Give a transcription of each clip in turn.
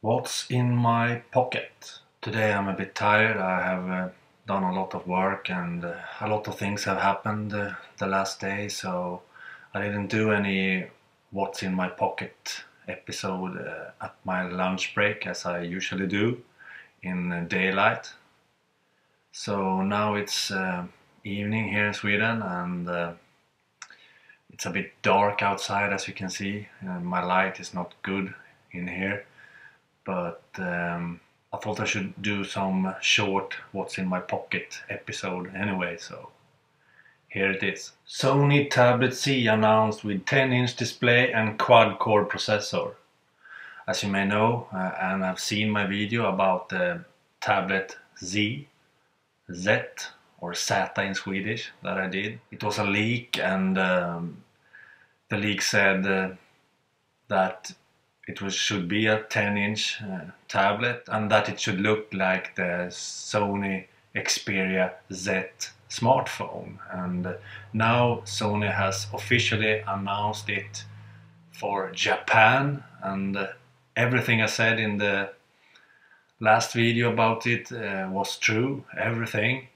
What's in my pocket? Today I'm a bit tired. I have done a lot of work and a lot of things have happened the last day, so I didn't do any what's in my pocket episode at my lunch break as I usually do in daylight. So now it's evening here in Sweden and it's a bit dark outside, as you can see. My light is not good in here. But I thought I should do some short what's in my pocket episode anyway, so here it is. Sony Tablet Z announced with 10-inch display and quad-core processor. As you may know, and I've seen my video about the Tablet Z or Z in Swedish that I did. It was a leak and the leak said that it should be a 10-inch tablet and that it should look like the Sony Xperia Z smartphone. And now Sony has officially announced it for Japan, and everything I said in the last video about it was true, everything.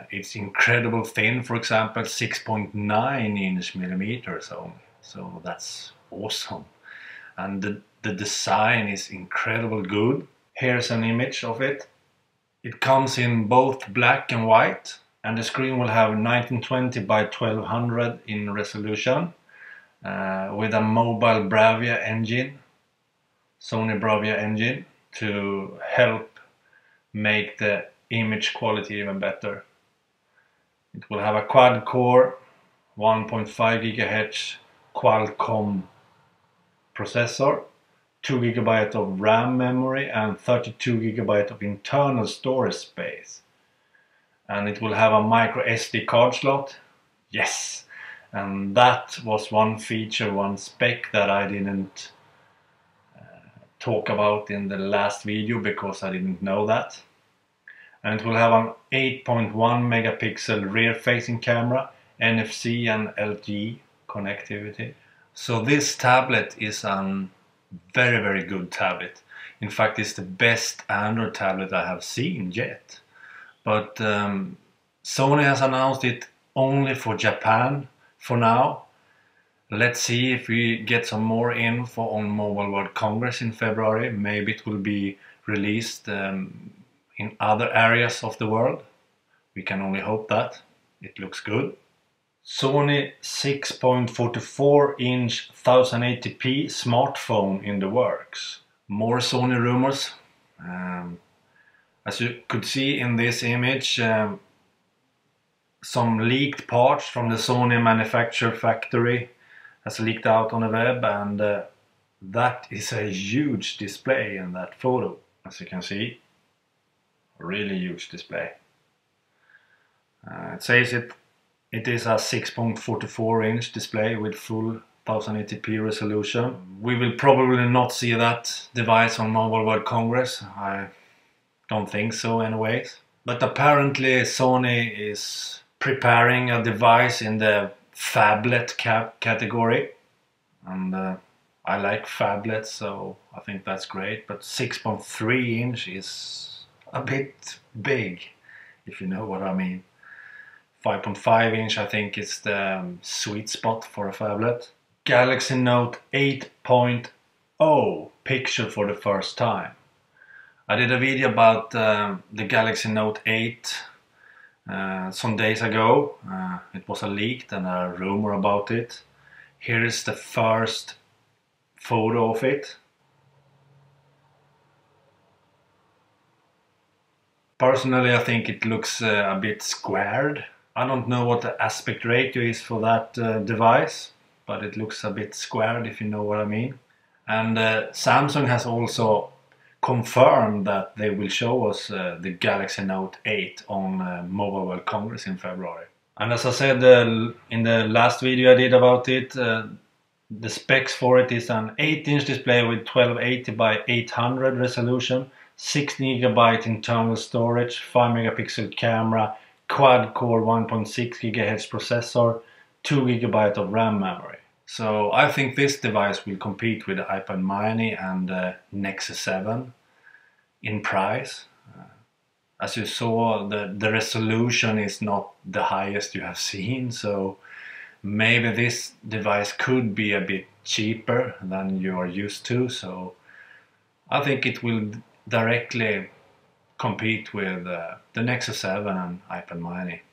It's incredible thin, for example, 6.9 millimeters only, so that's awesome. And the design is incredibly good. Here's an image of it. It comes in both black and white, and the screen will have 1920 by 1200 in resolution with a mobile Bravia engine, Sony Bravia engine, to help make the image quality even better. It will have a quad-core 1.5 GHz Qualcomm processor, 2 GB of RAM memory and 32 GB of internal storage space. And it will have a micro SD card slot. Yes! And that was one feature, one spec that I didn't talk about in the last video because I didn't know that. And it will have an 8.1 megapixel rear facing camera, NFC and LTE connectivity. So this tablet is a very good tablet. In fact, it's the best Android tablet I have seen yet. But Sony has announced it only for Japan for now. Let's see if we get some more info on Mobile World Congress in February. Maybe it will be released in other areas of the world. We can only hope that. It looks good. Sony 6.44-inch 1080p smartphone in the works. More Sony rumors. As you could see in this image, some leaked parts from the Sony manufacturer factory has leaked out on the web, and that is a huge display in that photo. As you can see, a really huge display. It says it is a 6.44-inch display with full 1080p resolution. We will probably not see that device on Mobile World Congress. I don't think so anyways. But apparently Sony is preparing a device in the phablet category. And I like phablets, so I think that's great. But 6.3-inch is a bit big, if you know what I mean. 5.5-inch I think is the sweet spot for a phablet. Galaxy Note 8.0 pictured for the first time. I did a video about the Galaxy Note 8 some days ago. It was a leak and a rumor about it. Here is the first photo of it. Personally, I think it looks a bit squared. I don't know what the aspect ratio is for that device, but it looks a bit squared, if you know what I mean. And Samsung has also confirmed that they will show us the Galaxy Note 8 on Mobile World Congress in February. And as I said in the last video I did about it, the specs for it is an 8-inch display with 1280 by 800 resolution, 16 GB internal storage, 5 megapixel camera, quad-core 1.6 GHz processor, 2 GB of RAM memory. So I think this device will compete with the iPad Mini and the Nexus 7 in price. As you saw, the resolution is not the highest you have seen, so maybe this device could be a bit cheaper than you are used to. So I think it will directly compete with the Nexus 7 and iPad Mini.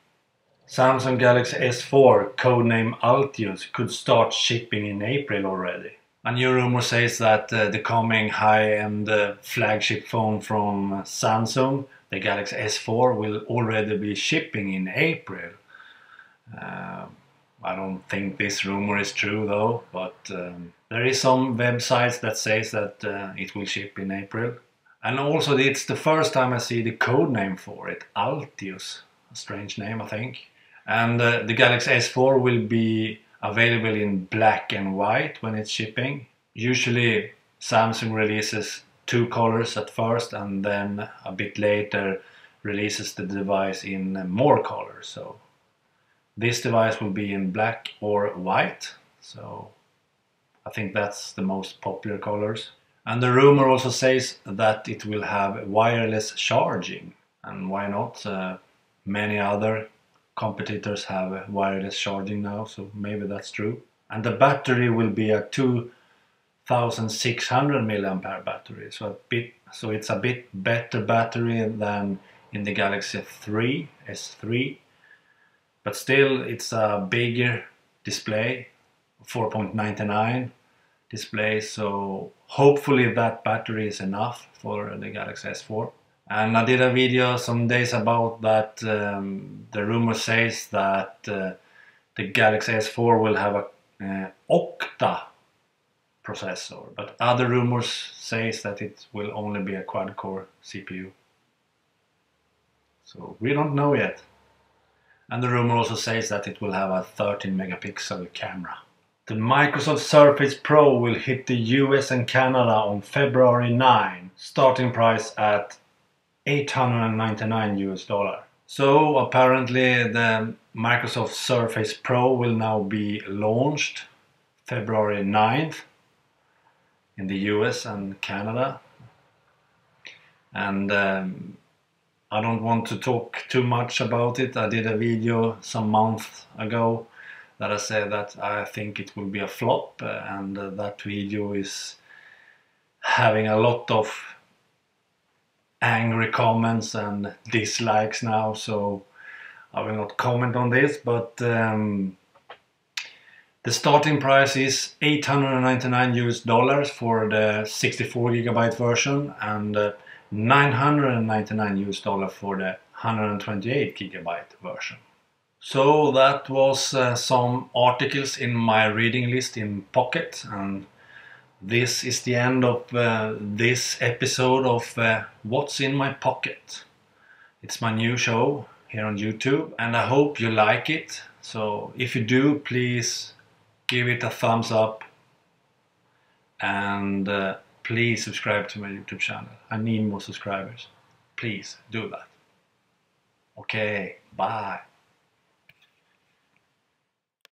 Samsung Galaxy S4, codenamed Altius, could start shipping in April already. A new rumor says that the coming high-end flagship phone from Samsung, the Galaxy S4, will already be shipping in April. I don't think this rumor is true though, but there is some websites that says that it will ship in April. And also it's the first time I see the code name for it, Altius. A strange name, I think. And the Galaxy S4 will be available in black and white when it's shipping. Usually Samsung releases two colors at first and then a bit later releases the device in more colors. So this device will be in black or white. So I think that's the most popular colors. And the rumor also says that it will have wireless charging. And why not? Many other competitors have wireless charging now, so maybe that's true. And the battery will be a 2600 mAh battery, so it's a bit better battery than in the Galaxy S3, but still it's a bigger display, 4.99 display, so hopefully that battery is enough for the Galaxy S4. And I did a video some days about that. The rumor says that the Galaxy S4 will have a octa processor, but other rumors says that it will only be a quad-core CPU. So we don't know yet. And the rumor also says that it will have a 13 megapixel camera. The Microsoft Surface Pro will hit the US and Canada on February 9, starting price at $899. So apparently the Microsoft Surface Pro will now be launched February 9th in the US and Canada. And I don't want to talk too much about it. I did a video some months ago that I said that I think it will be a flop, and that video is having a lot of angry comments and dislikes now, so I will not comment on this, but the starting price is $899 for the 64GB version and $999 for the 128GB version. So that was some articles in my reading list in Pocket, and this is the end of this episode of What's in My Pocket. It's my new show here on YouTube, and I hope you like it. So if you do, please give it a thumbs up, and please subscribe to my YouTube channel. I need more subscribers. Please do that. Okay, bye.